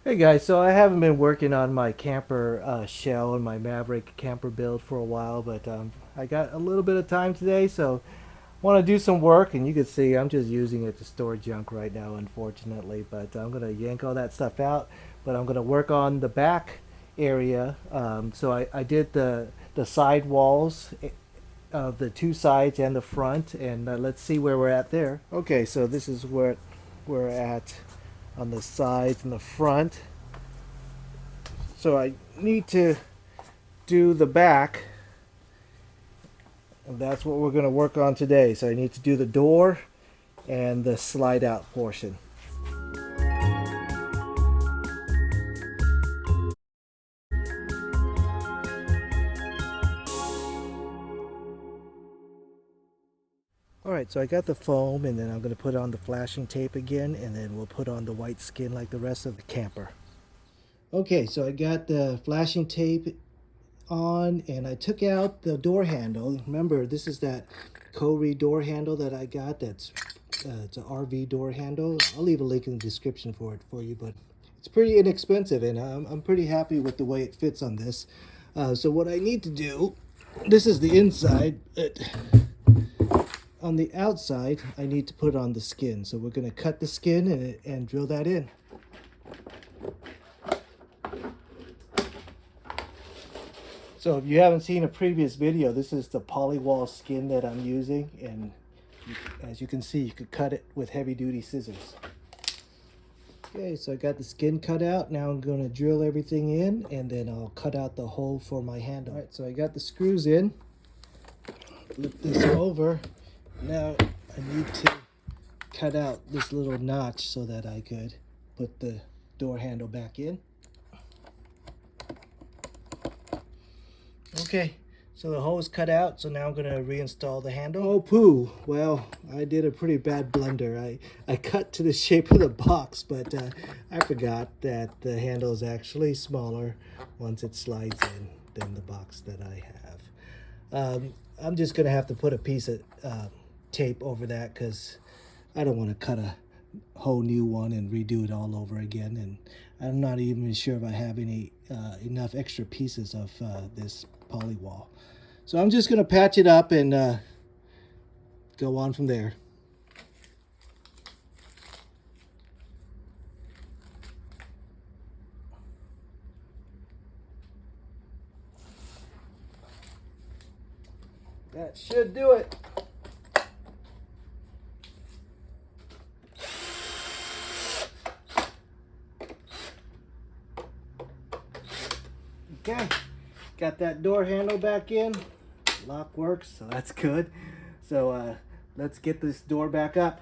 Hey guys, so I haven't been working on my camper shell and my Maverick camper build for a while, but I got a little bit of time today, so want to do some work. And you can see I'm just using it to store junk right now, unfortunately. But I'm gonna yank all that stuff out. But I'm gonna work on the back area. So I did the side walls of the two sides and the front, and let's see where we're at there. Okay, so this is where we're at on the sides and the front. So I need to do the back, and that's what we're going to work on today. So I need to do the door and the slide out portion. Alright, so I got the foam, and then I'm going to put on the flashing tape again, and then we'll put on the white skin like the rest of the camper. Okay, so I got the flashing tape on, and I took out the door handle. Remember, this is that Korea door handle that I got. It's an RV door handle. I'll leave a link in the description for it for you, but it's pretty inexpensive, and I'm pretty happy with the way it fits on this. So what I need to do, this is the inside. On the outside, I need to put on the skin. So we're going to cut the skin and drill that in. So if you haven't seen a previous video, this is the polywall skin that I'm using, and as you can see, you could cut it with heavy duty scissors. Okay, so I got the skin cut out. Now I'm going to drill everything in, and then I'll cut out the hole for my handle. All right, so I got the screws in. Flip this over. Now I need to cut out this little notch so that I could put the door handle back in. Okay, so the hole is cut out, so now I'm going to reinstall the handle. Oh poo, well, I did a pretty bad blunder. I cut to the shape of the box, but I forgot that the handle is actually smaller once it slides in than the box that I have. I'm just going to have to put a piece of tape over that because I don't want to cut a whole new one and redo it all over again, and I'm not even sure if I have any enough extra pieces of this polywall. So I'm just going to patch it up and go on from there. That should do it. Okay, got that door handle back in. Lock works, so that's good. So let's get this door back up.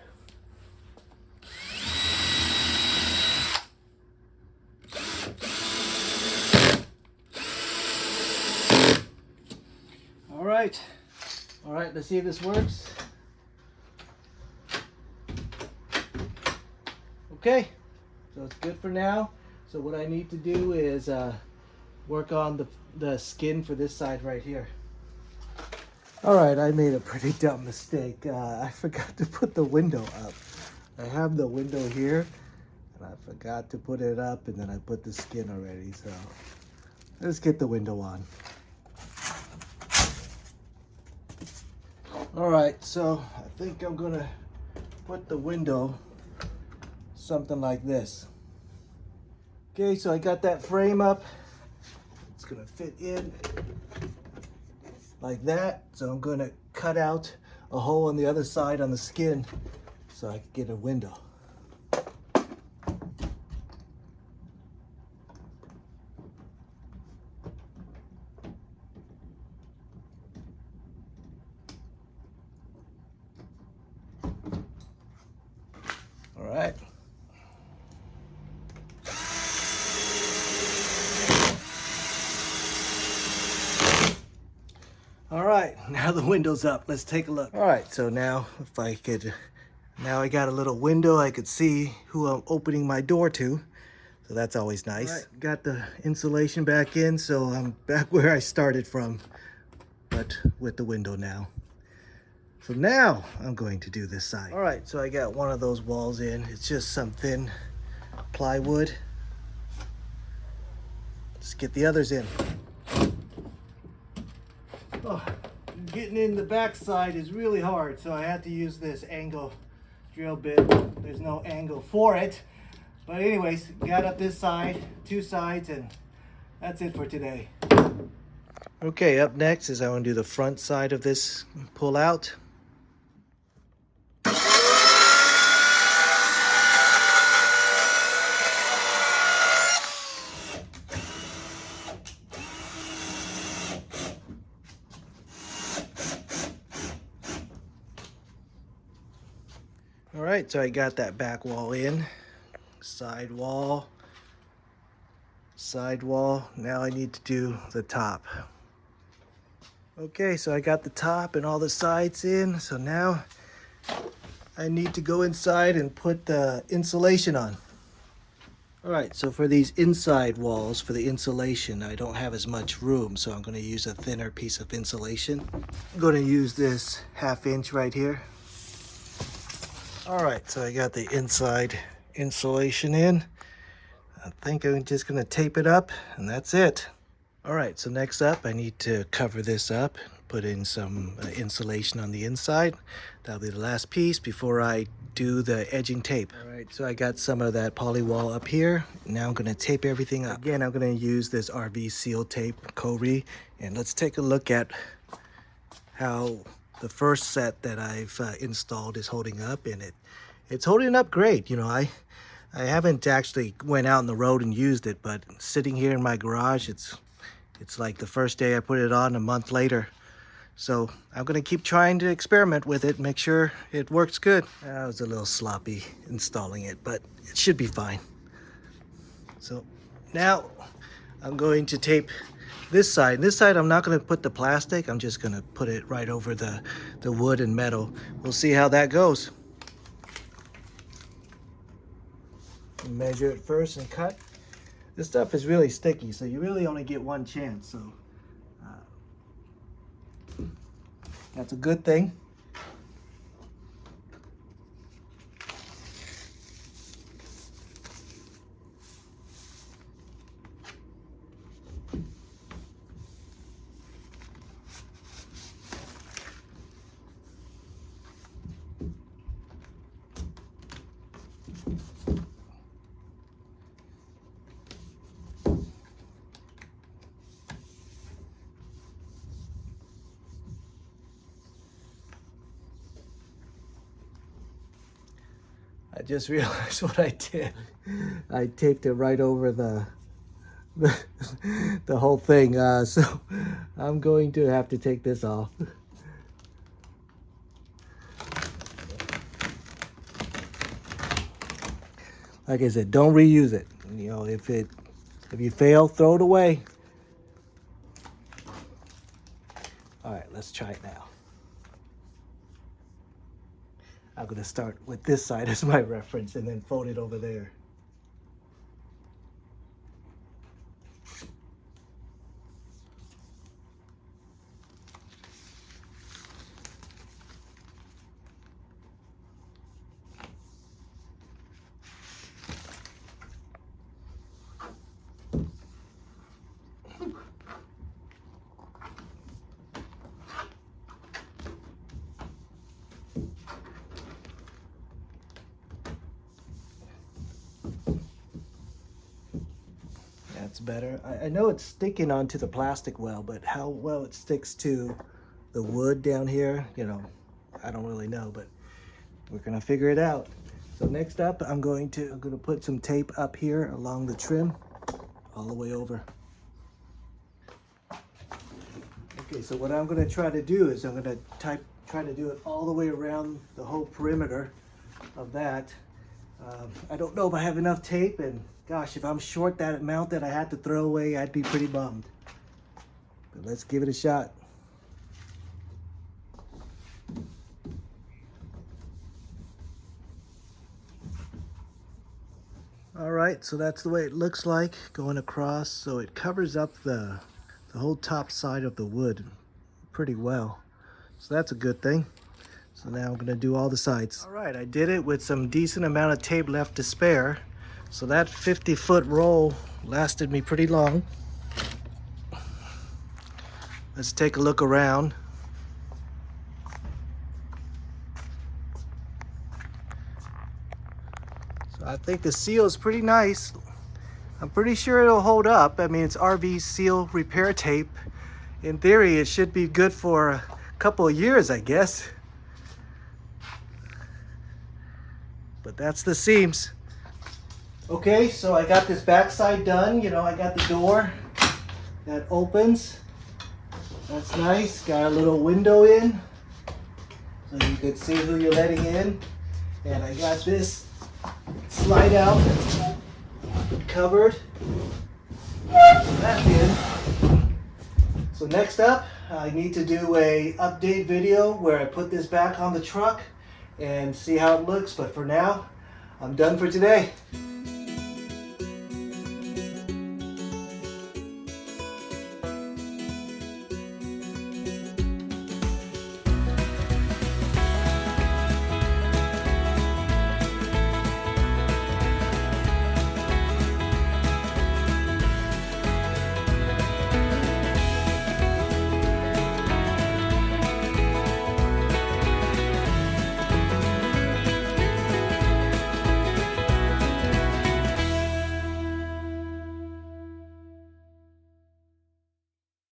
All right, let's see if this works. Okay, so it's good for now. So what I need to do is work on the skin for this side right here. All right, I made a pretty dumb mistake. I forgot to put the window up. I have the window here, and I forgot to put it up, and then I put the skin already. So let's get the window on. All right, so I think I'm gonna put the window something like this. Okay, so I got that frame up. It's gonna fit in like that. So I'm gonna cut out a hole on the other side on the skin so I can get a window. All right. All right, now the window's up. Let's take a look. All right, so now if I could, now I got a little window. I could see who I'm opening my door to. So that's always nice. All right, got the insulation back in, so I'm back where I started from, but with the window now. So now I'm going to do this side. All right, so I got one of those walls in. It's just some thin plywood. Let's get the others in. Oh, getting in the back side is really hard, so I had to use this angle drill bit. There's no angle for it. But anyways, got up this side, 2 sides, and that's it for today. Okay, up next is I want to do the front side of this pull out. All right, so I got that back wall in, side wall. Now I need to do the top. Okay, so I got the top and all the sides in. So now I need to go inside and put the insulation on. All right, so for these inside walls, for the insulation, I don't have as much room, so I'm going to use a thinner piece of insulation. I'm going to use this 1/2 inch right here. All right, so I got the inside insulation in. I think I'm just going to tape it up, and that's it. All right, so next up, I need to cover this up, put in some insulation on the inside. That'll be the last piece before I do the edging tape. All right, so I got some of that poly wall up here. Now I'm going to tape everything up. Again, I'm going to use this RV seal tape, Cori, and let's take a look at how the first set that I've installed is holding up, and it's holding up great. You know, I haven't actually went out on the road and used it, but sitting here in my garage, it's like the first day I put it on, a month later. So I'm gonna keep trying to experiment with it, make sure it works good. I was a little sloppy installing it, but it should be fine. So now I'm going to tape this side. This side I'm not going to put the plastic. I'm just going to put it right over the wood and metal. We'll see how that goes. Measure it first and cut. This stuff is really sticky, so you really only get one chance. So that's a good thing. I just realized what I did. I taped it right over the whole thing. So I'm going to have to take this off. Like I said, don't reuse it. You know, if you fail, throw it away. All right, let's try it now. I'm going to start with this side as my reference and then fold it over there. That's better. I know it's sticking onto the plastic well, but how well it sticks to the wood down here, you know, I don't really know, but we're gonna figure it out. So next up, I'm gonna put some tape up here along the trim, all the way over. Okay, so what I'm gonna try to do is I'm gonna try to do it all the way around the whole perimeter of that. I don't know if I have enough tape, and gosh, if I'm short that amount that I had to throw away, I'd be pretty bummed. But let's give it a shot. All right, so that's the way it looks like going across. So it covers up the whole top side of the wood pretty well. So that's a good thing. So now I'm gonna do all the sides. All right, I did it with some decent amount of tape left to spare. So that 50-foot roll lasted me pretty long. Let's take a look around. So I think the seal is pretty nice. I'm pretty sure it'll hold up. I mean, it's RV seal repair tape. In theory, it should be good for a couple of years, I guess. But that's the seams. Okay, so I got this backside done. You know, I got the door that opens. That's nice. Got a little window in, so you can see who you're letting in. And I got this slide out that's covered. So that's in. So next up, I need to do a update video where I put this back on the truck and see how it looks. But for now, I'm done for today.